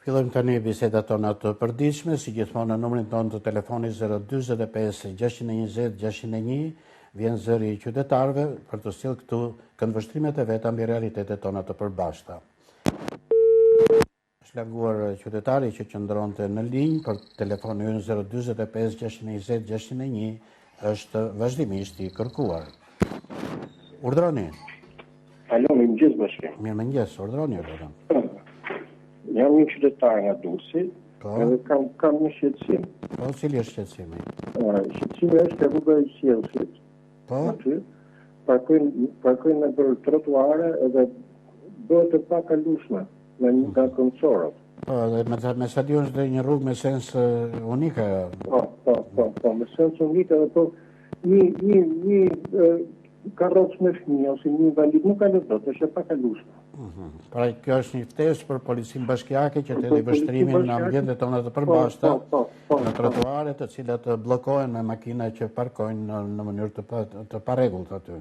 Fillojmë tani bisedat tona të përditshme, si gjithmonë në numrin tonë të telefonit 045 620 601, vjen zëri i qytetarëve për të sjellë këtu këndvështrimet e veta mbi realitetet tona të përbashkëta. Është larguar qytetari që qëndronte në linjë për telefonin 045 620 601 është vazhdimisht i kërkuar. Urdhroni. Alo, mirëmëngjes bashkë. Mirëmëngjes, urdhroni urdhron. Jam një qytetar nga Durrësi, edhe kam një shqetësim. Po, cili është shqetësimi? Shqetësimi është rruga e Qiellsit. Po? Aty parkojnë në për trotuare edhe bëhet e pakalueshme nga konsorët. Po, dhe me sa di është dhe një rrugë me sens unike. Po, me sens unike edhe po një karrocë me fëmijë ose një invalid nuk ka dot, është e pakalueshme. Pra kjo është një ftesë për policinë bashkiake që të vështrimin në ambientet tona të përbashkëta, në trotuare të cilat bllokohen me makina që parkojnë në mënyrë të parregullt aty.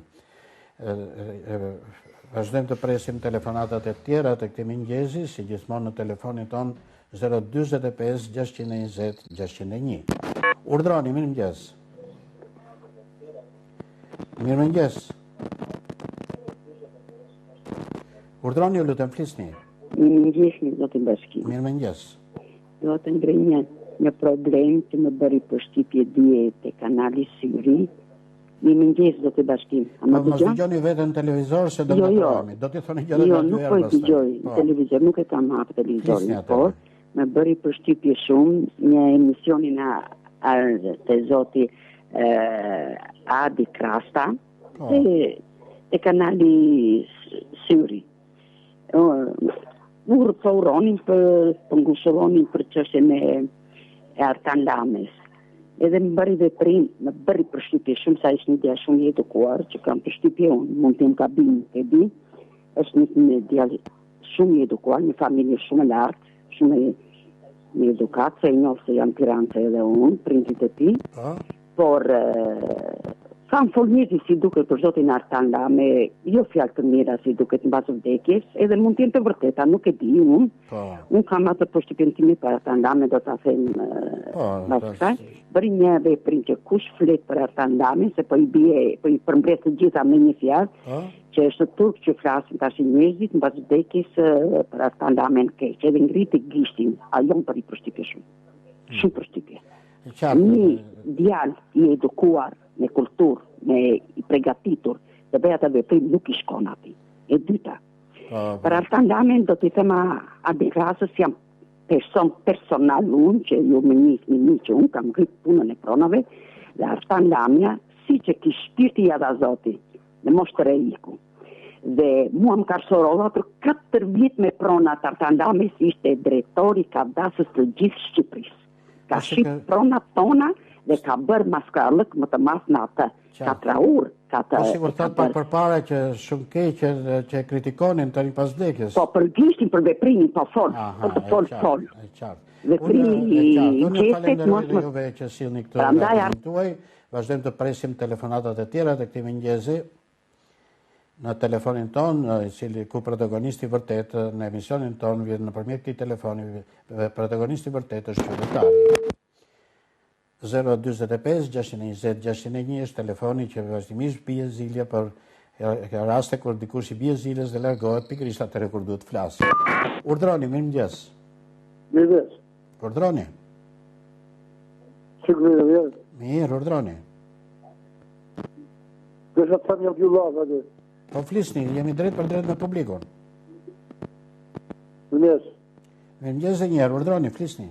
Vazhdojmë të presim telefonatat e tjera të këtij mëngjesi, si gjithmonë në telefonin ton 045 620 601. Urdhroni, mirëmëngjes. Mirëmëngjes. Urdhroni, lutem, flisni. Mirëmëngjes, zotin Bashki. Mirëmëngjes. Do të ngrej një problem që më bëri përshtypje dje te kanali Syri. Mirëmëngjes, zotin Bashki. Mos dëgjoni vetëm në televizor se do të ndrohemi. Do t'i thoni gjëra të dyja. Jo, nuk po dëgjoj në televizor, nuk e kam hapur televizorin, por më bëri përshtypje shumë një emisionin te zoti Adi Krasta te kanali Syri. Nur pauronin për ngushëllonin për çështjen e Artan Lames. Edhe më bëri veprim, më bëri përshtypje shumë sa ishte një dia shumë i edukuar, që kam përshtypje unë, mund të jem gabim, e di, është një dia shumë i edukuar, një familje shumë e lartë, shumë i edukat, se i njoh se jam Tiranëse edhe unë, prindrit e tij. Por kam folnjeti si duket për zotin Artan Lame, jo fjalë të mira si duket mbas vdekjes, edhe mund të jenë të vërteta, nuk e di unë. Unë kam atë përshtypjen time për Artan Lame, do ta them mbas kësaj. Bëri një veprim që kush flet për Artan Lame, se po i përmbledh të gjitha me një fjalë, që është turp që flasin tash njerëzit mbas vdekjes për Artan Lame keq, edhe ngriti gishtin, ajo më bëri përshtypje shumë. Shumë përshtypje. Një djalë i edukuar, me kulturë, me i përgatitur, dhe bëja të veprim nuk i shkon ati. E dyta, për Artan Lame do t'i thema Adi Krasës jam personal unë, që ju me një që unë kam ngrit punën e pronave, dhe Artan Lamja, si që ki shpirti jada zoti, në moshtë të iku. Dhe mua më karsorova për 4 vjet me pronat Artan Lame, si ishte drejtori kavdasës të gjithë Shqipërisë. Ka shqip pronat tona dhe ka bërë maskarlëk më të mas në atë 4 orë. Po sigur thot për para që shumë keq që kritikonin tani pas vdekjes. Po për gishtin, për veprimin, po fol. Veprimi i qesit mos më juve që sillni këtë tuaj. Vazhdojmë të presim telefonatat e tjera të këtij mëngjesi. Në telefonin ton, ku protagonisti vërtet në emisionin ton vjen nëpërmjet këtij telefoni, protagonisti vërtet është qytetari. 045 620 601 është telefoni që vazhdimisht bie zilja për raste kur dikush i bie zilës dhe largohet pikërisht atëherë kur duhet të flasë. Urdhroni, mirëmëngjes. Mirëmëngjes. Urdhroni. Sigurisht. Mirë, urdhroni. Desha të një gjullat atë. Po flisni, jemi drejt për drejt me publikun. Mirëmëngjes. Mirëmëngjes e njerë, urdhroni, flisni.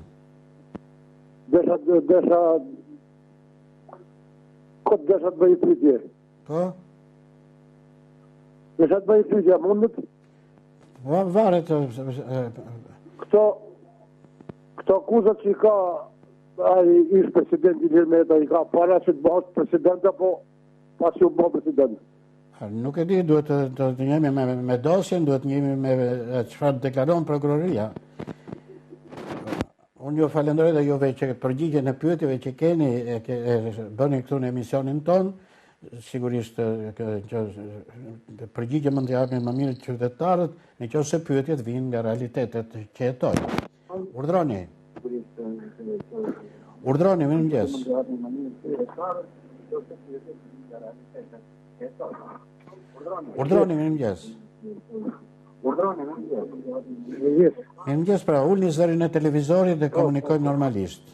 Desha të bëjë pyetje. Po? Desha të bëjë pyetje, mundet? Varet. Këto akuzat që i ka ai ish presidenti Ilirmeta, i ka para që të bëhet president apo pas që u bë president? Nuk e di, duhet të njemi me dosjen, duhet njemi me çfarë deklaron prokuroria. Unë ju falenderoj dhe juve që përgjigjen e pyetjeve që keni bëni këtu në emisionin ton, sigurisht përgjigje mund të japin më mirë qytetarët, nëse pyetjet vijnë nga realitetet që jetojnë. Urdhroni. Urdhroni, mirëmëngjes. Urdhroni, mirëmëngjes. Mirëmëngjes, pra, ulni zërin e televizorit dhe komunikojmë normalisht.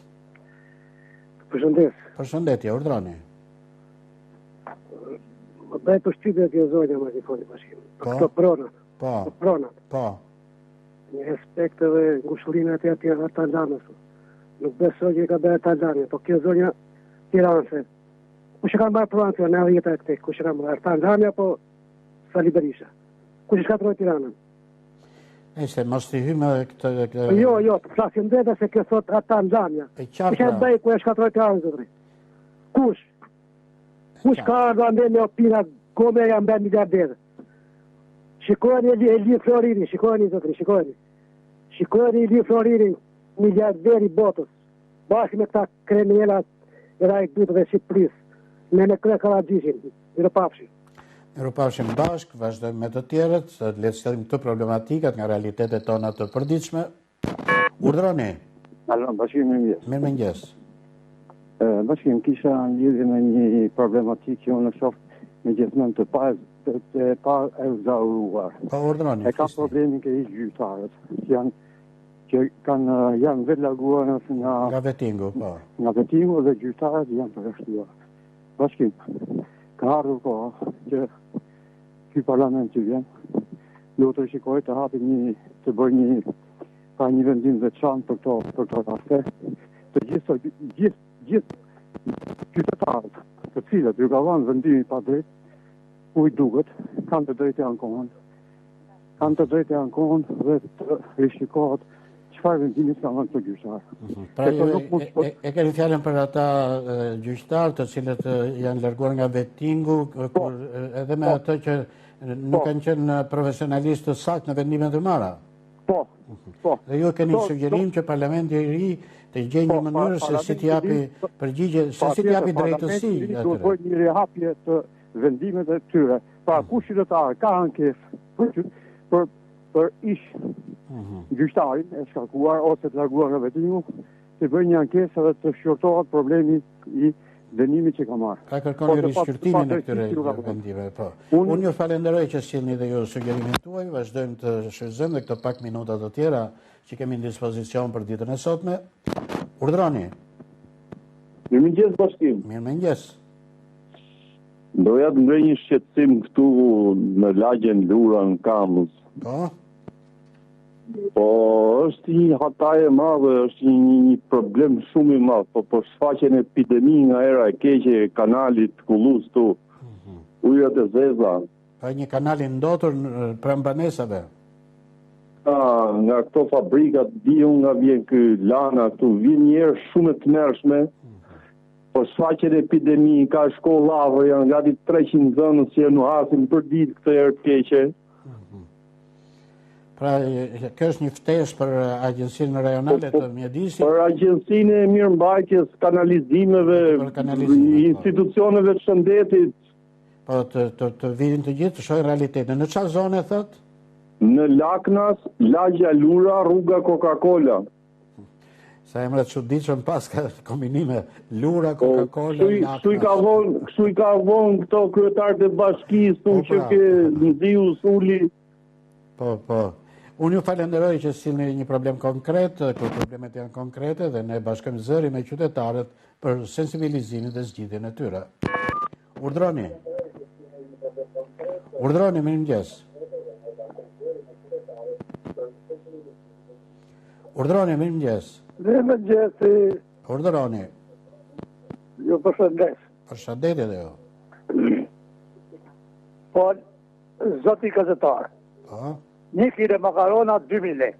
Përshëndes. Përshëndetje, urdhroni. Më bëj përshtypje kjo zonja më që foli bashkim. Këto pronat. Po. Pronat. Po. Një respekt edhe ngushëllinë aty Artandanës. Nuk besoj që ka bërë Artandanë, po kjo zonja Tiranëse. Kush e ka marrë pronat në 90 e këtej? Kush e ka marrë Artandanë apo Sali Berisha? Kush e shkatroi Tiranën? Se mos të hymë këtë... Jo, të flasim drejtë se kjo thot Artandanë. Kush e bëj ku e shkatroi Tiranën zotri? Kush? Kush ka ardhur ande me opina come janë bërë miliarderë? Shikojeni Eli Florinin, shikojeni zotri, shikojeni. Shikojeni Eli Florinin, miliarderi botës, bashkë me këta kremjela e rajtut dhe Shqipërisë, me Kre Karagjishin, Miropafshin. Miropafshin bashkë, vazhdojmë me të tjerët, le të sjellim këto problematikat nga realitetet tona të përditshme. Urdhroni. Alo, bashkim mirëmëngjes. Mirëmëngjes. Bashkim, kisha lidhje me një problematikë që unë shoh me gjithmonë të pa e zauruar. Po, urdhroni. E ka problemin që i gjyqtarët, që janë vetë larguar nga vetingu, po. Nga vetingu dhe gjyqtarët janë përveçtuar. Bashkim, ka ardhur koha që ky parlament që vjen, duhet të shikoj të hapi të bëj një vendim veçantë për këto raste, të gjithë qytetarët, të cilët ju ka dhënë vendimi pa drejt, ku i duket, kanë të drejtë ankohen dhe të rishikohet çfarë vendimi ka dhënë këto gjyqtarë. Pra e keni fjalën për ata gjyqtarë të cilët janë larguar nga vetingu, edhe me ato që nuk kanë qenë profesionalistë të saktë në vendimet e marra. Po. Dhe ju keni sugjerim që Parlamenti i ri të gjejë një mënyrë se si të japi përgjigje, se si të japi drejtësi atyre. Duhet të bëjë një rihapje të vendimet e tyre. Pra kush qytetar ka ankesë për ish gjyqtarin e shkarkuar ose të larguar nga vetingu, të bëjë një ankesë dhe të shqyrtohet problemi i dënimit që ka marrë. Ka kërkon një rishqyrtimin e këtyre vendimeve, po. Unë ju falenderoj që sjellni dhe ju sugjerimin tuaj, vazhdojmë të shfrytëzojmë dhe këto pak minuta të tjera që kemi në dispozicion për ditën e sotme. Urdhroni. Mirëmëngjes bashkim. Mirëmëngjes. Doja të ngrej një shqetësim këtu në lagjen Lura në Kamës. Po? Po, është një hataj e madhe, është një problem shumë i madh, po për shfaqjen e epidemi nga era e keqe e kanalit Kullus tu, ujërat e zeza. Pa një kanali ndotur pranë banesave. Nga këto fabrikat, diu nga vjen ky lana këtu, vjen një erë shumë e tmerrshme. Po shfaqjen e epidemi ka shkollave, janë gati 300 zënës që nuk hasin për ditë këtë erë të keqe. Pra, kjo është një ftesë për agjencinë rajonale të mjedisit? Për agjencinë e mirëmbajtjes, kanalizimeve, institucioneve të shëndetit. Po të vinë të gjithë të shohin realitetin. Në çfarë zone thot? Në Laknas, lagja Lura, rruga Coca-Cola. Sa emra çuditshëm pas ka kombinime Lura, Coca-Cola, Laknas. Kështu i ka vonë këto kryetarët e bashkisë, thonë që ke nxiu suli. Po. Unë ju falenderoj që sillni një problem konkret, kur problemet janë konkrete dhe ne bashkojmë zëri me qytetarët për sensibilizimin dhe zgjidhjen e tyre. Urdhroni. Urdhroni, mirëmëngjes. Urdhroni, mirëmëngjes. Mirëmëngjes. Urdhroni. Ju përshëndes. Përshëndetje dhe ju. Po, zoti gazetar. Po. 1 kile makarona 2.000 lek.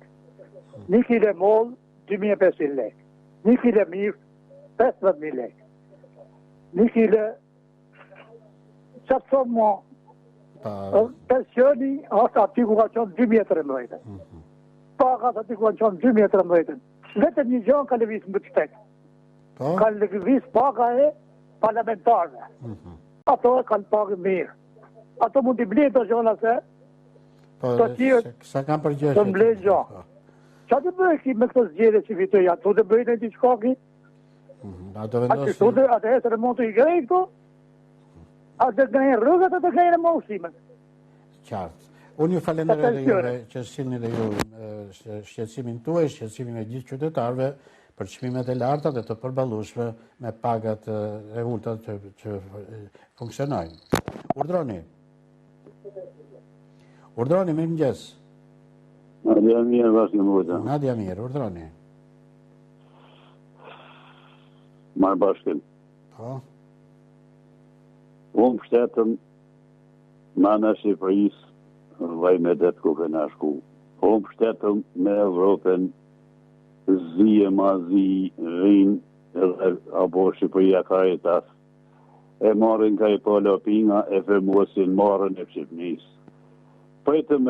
1 kile moll 2.500 lek. 1 kile mirë 15.000 lek. 1 kile qatë thonë mo pensioni është aty ku ka qënë 2013. Pakat aty ku ka qënë 2013. Vetëm një gjonë ka lëviz më të shtek. Ka lëviz paka e parlamentarve. Ato e kanë pakë mirë. Ato mund t'i blinë të gjona se Sa kam përgjeshë. Të mbledh gjo. Qa të bëjë me këtë zgjedhje që fitoj? A të bëjnë e t'i shkaki? A të vendosi... A të e të remontu i grejnë këto? A të grejnë rrugët, a të grejnë më ushime? Qartë. Unë ju falenderoj dhe juve që silni dhe ju shqetësimin tuaj, shqetësimin e gjithë qytetarëve për çmimet e larta dhe të përballueshme me pagat e ulta që funksionojnë. Urdhroni. Urdhroni, mirëmëngjes. Nadia mirë, bashkë mbuta. Nadia mirë, urdhroni. Marë bashkën. Po. Unë pështetëm mana Shqipërisë vaj me det ku këna shku. Unë pështetëm me Evropën zi e ma zi rinë edhe apo Shqipëria Karitas e marrin ka i polopinga e fermuosin marrën e Shqipënisë. Pretëm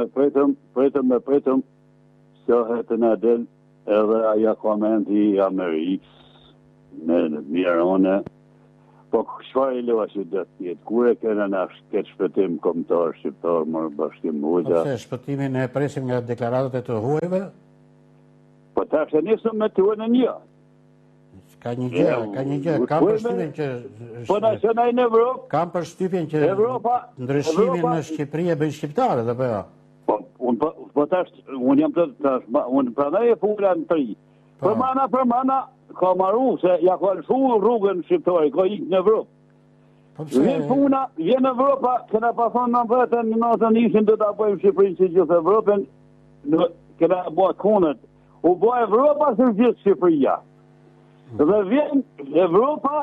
se hetë në del edhe aja komenti i Amerikës në Mirone, po çfarë i loa që dhe tjetë, kur e kena në këtë shpëtim kombëtar shqiptar mërë bashkim mujta. Po se shpëtimin e presim nga deklaratat e të huajve? Po ta është nisëm me të në një. Ka një gjë, kam përshtypjen që... Po na që na i në Evropë... Kam përshtypjen që ndryshimin në Shqipëri e bëjnë shqiptarët, apo jo? Po tash, unë jam unë pranaj e pula në tri. Për mana, ka marru se ja ka lëshu rrugën shqiptari, ka ikë në Evropë. Vjen puna, vjen Evropa, këna pa thonë në vetën, në natën ishin dhe ta bëjmë Shqipërinë si gjithë Evropën, këna bëjë konët. U bëjë Evropa së gjithë Shqipëria. Dhe vjen Evropa,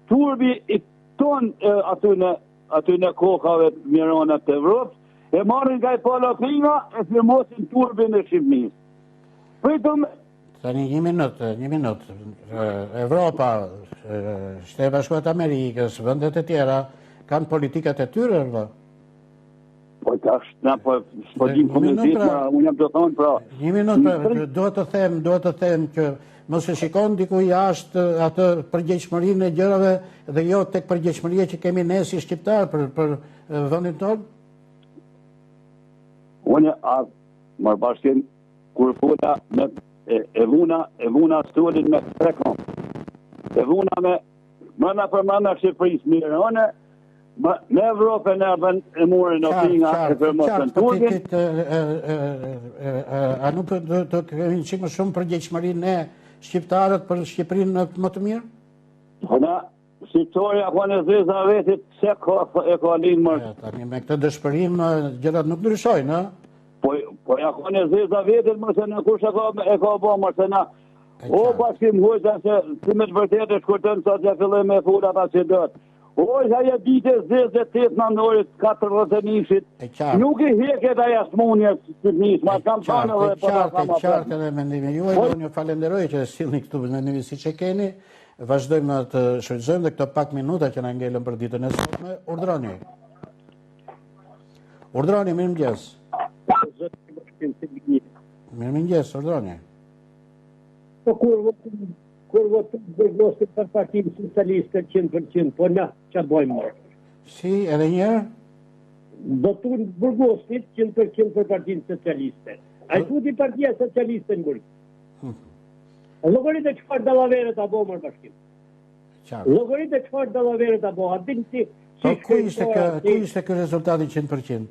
turbi i tonë aty në kokave të mironat të Evropës, e marrin nga i polopinga e firmosin turbin e Shqipënisë. Pritëm... Tani një minut. Evropa, Shtetet e Bashkuara të Amerikës, vendet e tjera, kanë politikat e tyre, apo? Po tash, na po dim komentima, unë jam të thonë pra... Një minut, duhet të them që mos e shikon diku jashtë atë përgjegjshmërinë e gjërave dhe jo tek përgjegjshmëria që kemi ne si shqiptar për vendin tonë? Unë marë bashkën kur pula me e vuna stolin me trekon. E vuna me mëna për mëna Shqipërisë mirë. Me Evropën e murin o pinga e për mosën turgin. A nuk të kemi qikë më shumë përgjegjshmërinë ne shqiptarët për Shqipërinë më të mirë? Ona, shqiptoria ka në zeza vetit se e ka linë mërë. Tani me këtë dëshpërim gjërat nuk ndryshojnë, ha? Po ja ka në zeza vetit mërë se në kush e ka bo mërë se na. O bashkim hojta se si me të vërtet e shkurtën sa që fillim me furat a që dëtë. O aja dite zezë 8 nëndorit 41-shit. Nuk i heket aja smunja së njës, ma kam tanë dhe për ta kam qartë edhe mendimi juaj, dhe unë ju falenderoj që silni këtu mendimi si që keni. Vazhdojmë të shfrytëzojmë dhe këto pak minuta që na ngellën për ditën e sotme. Urdhroni. Urdhroni, mirëmëngjes. Mirëmëngjes, urdhroni. Po kur votëm Burgosit për Partinë Socialiste 100%, po na, që bojmë marë? Si, edhe njerë? Votëm Burgosit 100% për Partinë Socialiste. A i futi Partia Socialiste në Burg. Logarit e qëfar dalavere të abo mërë bashkim. Logarit e qëfar dalavere të abo, a din si... Po, ku ishte kë rezultati 100%?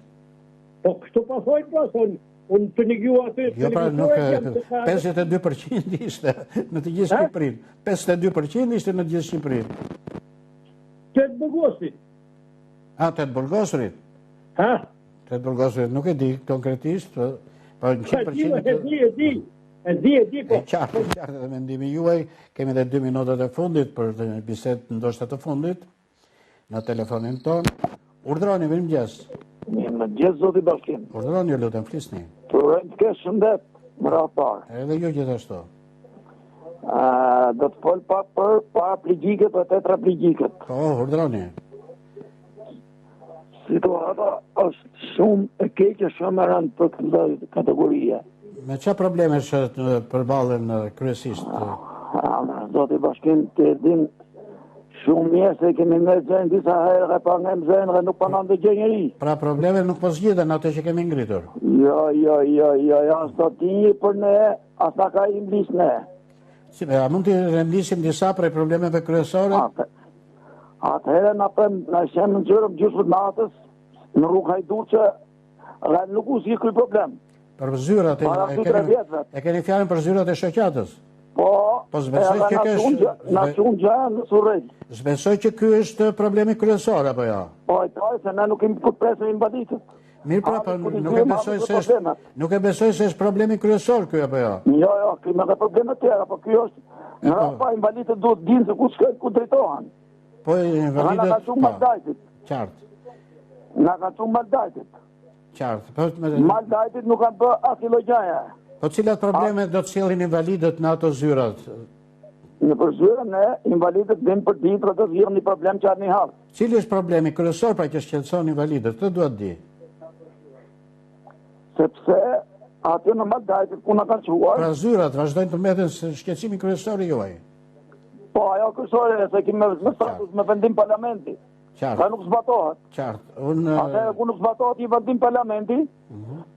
Po, kështu pasojnë pasojnë. Unë të një aty... Jo, pra nuk... 52% ishte në të gjithë Shqipërinë. 52% ishte në të gjithë Shqipërinë. Të Burgosit. A, të Burgosit? Ha? Të Burgosit, nuk e di konkretisht, po në 100%... E di, po... E qartë dhe mendimi juaj, kemi dhe 2 minutat e fundit për bisedë ndoshta të fundit, në telefonin tonë. Urdhroni, mirëmëngjes. Mirëmëngjes, zoti Bashkim. Urdhroni, lutem, flisni. Turojmë të kesh shëndet, më raparë. Edhe ju gjithashtu. Do të folë për paraplegjikët dhe tetraplegjikët. Po, urdhroni. Situata është shumë e keqe, shumë e rëndë për këtë kategorie. Me qa probleme që përballen kryesisht? Zoti Bashkim, të din shumë mirë se kemi me zënë disa herë pa nga më zënë dhe nuk panon dhe gjenjëri. Pra probleme nuk po zgjidhen ato që kemi ngritur? Jo, së të tinjë për ne, asa ka i mblis ne. Si, a mund të rendlisim disa prej problemeve kryesore? Atëherë në shemë në gjërëm gjysmë të natës, në rrugë Hajduqe, dhe nuk u si kry problem. Për zyrat, e keni fjalën për zyrat e shoqatës? Po, zbesoj që kjo është... Na qunë gjë në surrejt. Zbesoj që kjo është problemi kryesor, apo ja? Po, se ne nuk kemi këtë presë me invalitit. Mirë pra, nuk e besoj se është problemi kryesor kjo, apo ja? Jo, kemi edhe problemet tjera, po kjo është... Në rapa invalitit duhet dinë se ku shkojnë, ku drejtohen. Po, invalitet... Nga ka qunë Maldajtit. Qartë. Nga ka qunë Maldajtit. Qartë. Maldajtit nuk kanë bë asilogjaja. Po cilat probleme do të sjellin invalidët në ato zyrat? Në për zyrën ne, invalidët vim për ditë për të zhjën një problem që arë një halë. Cili është problemi kryesor pra që shqetëson invalidët? Këtë duhet di. Sepse aty në Maldajtit ku në kanë quar... Pra zyrat vazhdojnë të mbeten shqetësimi kryesor juaj. Po, ajo kryesore se kemi me status me vendim parlamenti. Qartë. Ka nuk zbatohet. Qartë. Atëherë ku nuk zbatohet i vendim parlamenti,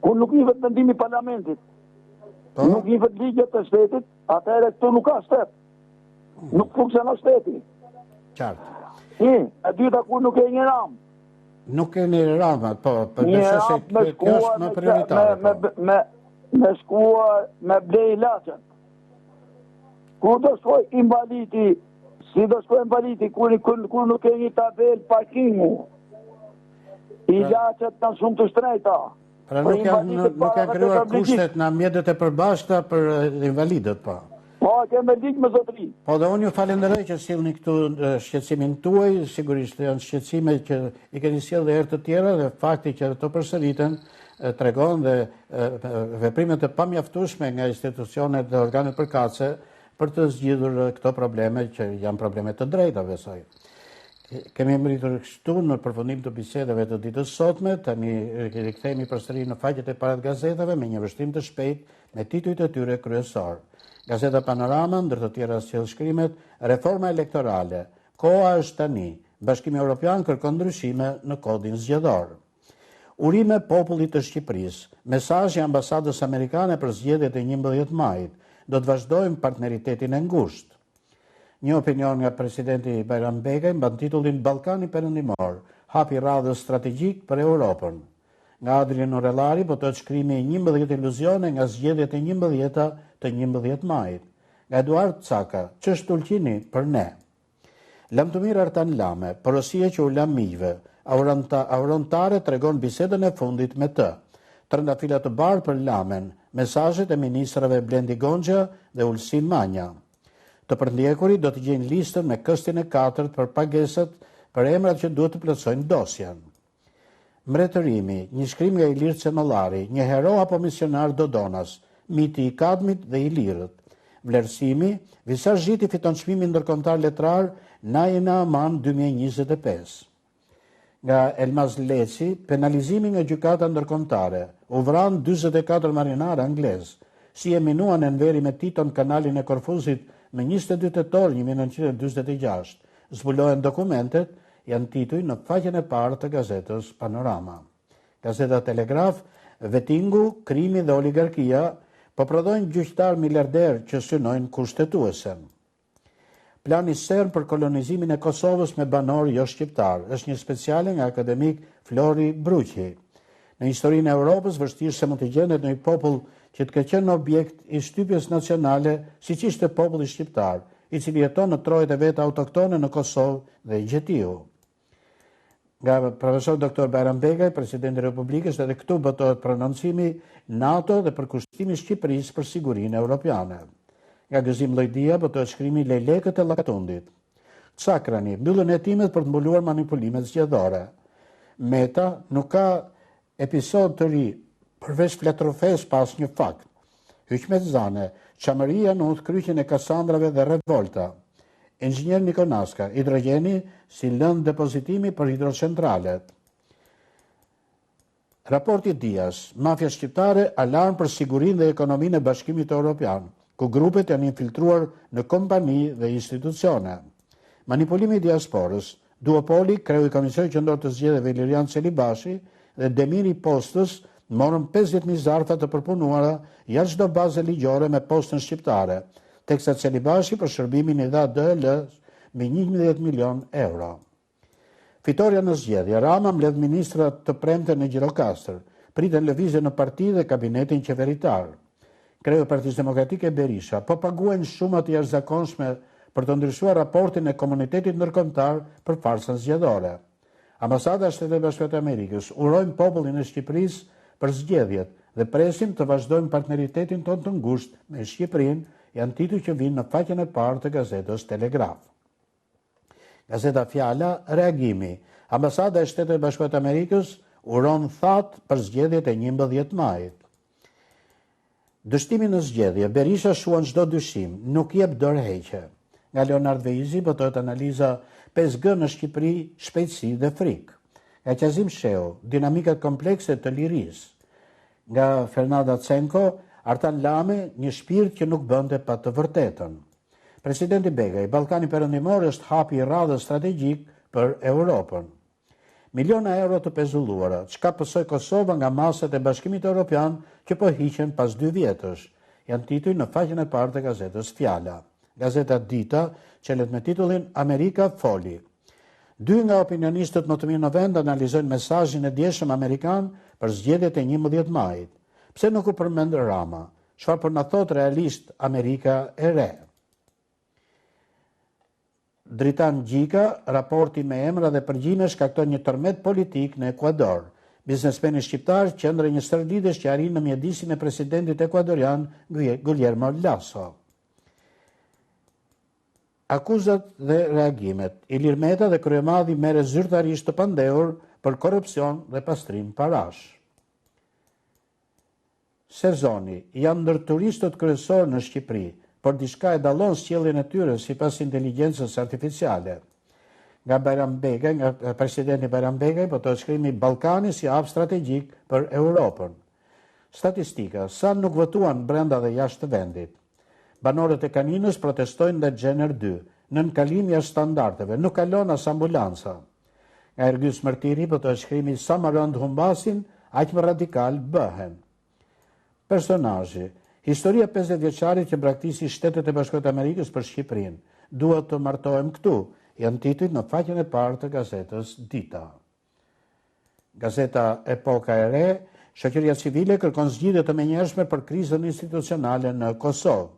ku nuk i vetë vendimi parlamentit. Nuk i vetë ligjet të shtetit, atëherë këtu nuk ka shtet. Nuk funksionon shteti. Qartë. E dyta ku nuk e një ramë. Nuk e një ramë, po, përveshe se kjo është më prioritare. Me shkuar, me blej lachet. Ku do shkoj invalidi, si do shkoj invalidi, kur nuk e një tabel parkingu. I lachet në shumë të shtrejta. Pra nuk janë kryuar kushtet në mjetet e përbashkëta për invalidët, pa. Po, keme ligë me zotëri. Po, dhe unë ju falenderoj që sillni këtu shqetësimin tuaj, sigurisht janë shqetësime që i keni sjellë dhe herë të tjera dhe fakti që të përsëriten tregon dhe veprimet e pamjaftueshme nga institucionet dhe organet përkatëse për të zgjidhur këto probleme që janë probleme të drejta, besoj. Kemi mbritur kështu në përfundim të bisedave të ditës sotme, tani rikthehemi përsëri në faqet e para të gazetave me një vështrim të shpejtë me titujt e tyre kryesor. Gazeta Panorama, ndër të tjera sjell shkrimet: Reforma elektorale, koha është tani, Bashkimi Evropian kërkon ndryshime në kodin zgjedhor. Urime popullit të Shqipërisë, mesazhi i ambasadës amerikane për zgjedhjet e 11 majit, do të vazhdojmë partneritetin e ngushtë. Një opinion nga presidenti Bajram Begaj mban titullin Ballkani Perëndimor, hapi radhës strategjik për Europën. Nga Adrian Orellari botohet shkrimi i 11 iluzione nga zgjedhjet e 11-ta të 11 majit. Nga Eduard Caka, ç'është Tulqini për ne. Lamtumir Artan Lame, porosia që u lam miqve, aurontare tregon bisedën e fundit me të. Trëndafila të bardhë për Lamen, mesazhet e ministrave Blendi Gonxha dhe Ulsin Manja. Të përndjekurit do të gjejnë listën me këstin e 4 për pagesat për emrat që duhet të plotësojnë dosjen. Mbretërimi, një shkrim nga Ilir Cemëllari, një hero apo misionar Dodonas, miti i Kadmit dhe Ilirët. Vlerësimi, Visazhiti fiton çmimin ndërkombëtar letrar Najina Aman 2025. Nga Elmaz Leci, penalizimi nga gjykata ndërkombëtare, u vran 44 marinarë anglez, si e minuan Enveri me Titon kanalin e Korfuzit me 22 tetor 1946, zbulohen dokumentet, janë tituj në faqen e parë të gazetës Panorama. Gazeta Telegraf, Vetingu, krimi dhe oligarkia, po prodhojnë gjyqtar miliarder që synojnë kushtetuesen. Plani Serb për kolonizimin e Kosovës me banor jo shqiptar, është një speciale nga akademik Flori Bruqi. Në historinë e Europës vështirë se mund të gjendet në një popull që të ka qenë objekt i shtypjes nacionale, siç ishte populli shqiptar, i cili jeton në trojet e veta autoktone në Kosovë dhe Gjetiu. Nga profesor Dr. Bajram Begaj, presidenti i Republikës, edhe këtu botohet prononcimi NATO dhe përkushtimi i Shqipërisë për sigurinë europiane. Nga Gëzim Llojdia botohet shkrimi Lejlekët e Llakatundit. Cakrani, mbyllën hetimet për të mbuluar manipulimet zgjedhore. Meta nuk ka episod të ri përveç fletrofes pas një fakt. Hyqmet Zane, Çamëria në udhkryqjen e Kasandrave dhe revolta. Inxhinier Nikonaska, hidrogeni si lëndë depozitimi për hidrocentralet. Raporti Dias, mafia shqiptare, alarm për sigurinë dhe ekonominë e Bashkimit Evropian, ku grupet janë infiltruar në kompani dhe institucione. Manipulimi i diasporës, duopoli, kreu i Komisionit Qendror të Zgjedhjeve Ilirian Celibashi dhe Demiri Postës morën 50.000 zarfa të përpunuara jashtë çdo baze ligjore me postën shqiptare, teksa Celibashi për shërbimin i dha DL me 11 milion euro. Fitoria në zgjedhje, Rama mbledh ministrat të premte në Gjirokastër, priten lëvizje në parti dhe kabinetin qeveritar. Kreu Partisë Demokratike Berisha po paguajnë shumë të jashtëzakonshme për të ndryshuar raportin e komunitetit ndërkombëtar për farsën zgjedhore. Ambasada e Shtetit Bashkuar të Amerikës urojnë popullin e Shqipërisë për zgjedhjet dhe presim të vazhdojmë partneritetin tonë të ngushtë me Shqipërinë, janë titull që vinë në faqen e parë të gazetës Telegraf. Gazeta Fjala, reagimi. Ambasada e Shtetit Bashkuar të Amerikës uron thatë për zgjedhjet e 11 majit. Dështimi në zgjedhje, Berisha shuan çdo dyshim, nuk jep dorëheqje. Nga Leonard Veizi botohet analiza 5G në Shqipëri, shpejtësi dhe frikë. Nga Qazim Sheu, dinamikat komplekse të lirisë. Nga Fernanda Cenko, Artan Lame, një shpirt që nuk bënte pa të vërtetën. Presidenti Begaj, Ballkani Perëndimor është hapi i radhës strategjik për Europën. Miliona euro të pezulluara, çka pësoi Kosova nga masat e Bashkimit Evropian që po hiqen pas 2 vjetësh, janë tituj në faqen e parë të gazetës Fjala. Gazeta Dita çelet me titullin Amerika foli. 2 nga opinionistët më të mirë në vend analizojnë mesazhin e djeshëm amerikan për zgjedhjet e 11 majit. Pse nuk u përmend Rama? Çfarë po na thot realisht Amerika e re? Dritan Gjika, raporti me emra dhe përgjime shkakton një tërmet politik në Ekuador. Biznesmeni shqiptar qëndre një stërlidhjes që arrin në mjedisin e presidentit ekuadorian Guillermo Lasso. Akuzat dhe reagimet. Ilir Meta dhe Kryemadhi merre zyrtarisht të pandehur për korrupsion dhe pastrim parash. Sezoni. Janë ndër turistët kryesor në Shqipëri, por diçka e dallon sjelljen e tyre sipas inteligjencës artificiale. Nga Bajram Begaj, nga presidenti Bajram Begaj, po të shkrimi Ballkani si hap strategjik për Europën. Statistika, sa nuk votuan brenda dhe jashtë të vendit. Banorët e Kaninës protestojnë ndaj Xhener 2, nën kalim jashtë standardeve, nuk kalon as ambulanca. Nga Ergjys Mërtiri, po të shkrimi sa më rënd humbasin, aq më radikal bëhen. Personazhi. Historia 50 vjeçarit që braktisi Shtetet e Bashkuara të Amerikës për Shqipërinë. Duhet të martohem këtu, janë titujt në faqen e parë të gazetës Dita. Gazeta Epoka e Re, shoqëria civile kërkon zgjidhje të menjëhershme për krizën institucionale në Kosovë.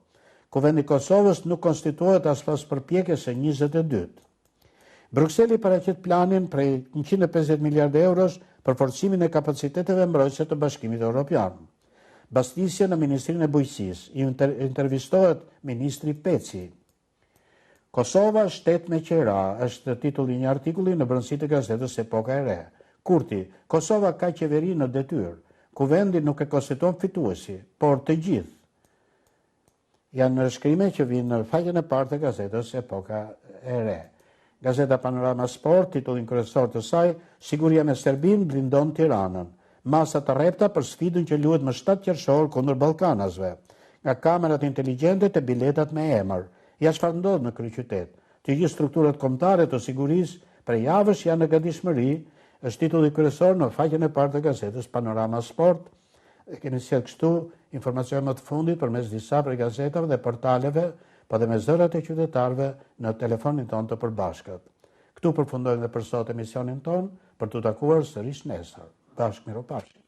Kuvendi i Kosovës nuk konstituohet as pas përpjekjes së 22. Brukseli paraqet planin prej 150 miliardë eurosh për forcimin e kapaciteteve mbrojtëse të Bashkimit Evropian. Bastisje në Ministrinë e Bujqësisë, i intervistohet Ministri Peci. Kosova, shtet me qera, është titulli një artikulli në brendësitë e gazetës Epoka e Re. Kurti, Kosova ka qeveri në detyrë, kuvendi nuk e konstituon fituesi, por të gjithë. Janë shkrime që vinë në faqen e parë të gazetës Epoka e Re. Gazeta Panorama Sport, titullin kryesor të saj, siguria me Serbinë blindon Tiranën. Masa të rrepta për sfidën që luhet më 7 qershor kundër ballkanasve. Nga kamerat inteligjente te biletat me emër. Ja çfarë ndodh në kryeqytet. Të gjithë strukturat kombëtare të sigurisë për javësh janë në gatishmëri, është titulli kryesor në faqen e parë të gazetës Panorama Sport. Keni sjellë kështu informacione më të fundit përmes disa prej gazetave dhe portaleve, po dhe me zërat e qytetarëve në telefonin tonë të përbashkët. Këtu përfundojmë dhe për sot emisionin tonë, për të takuar sërish nesër. Bashkë miropafshim.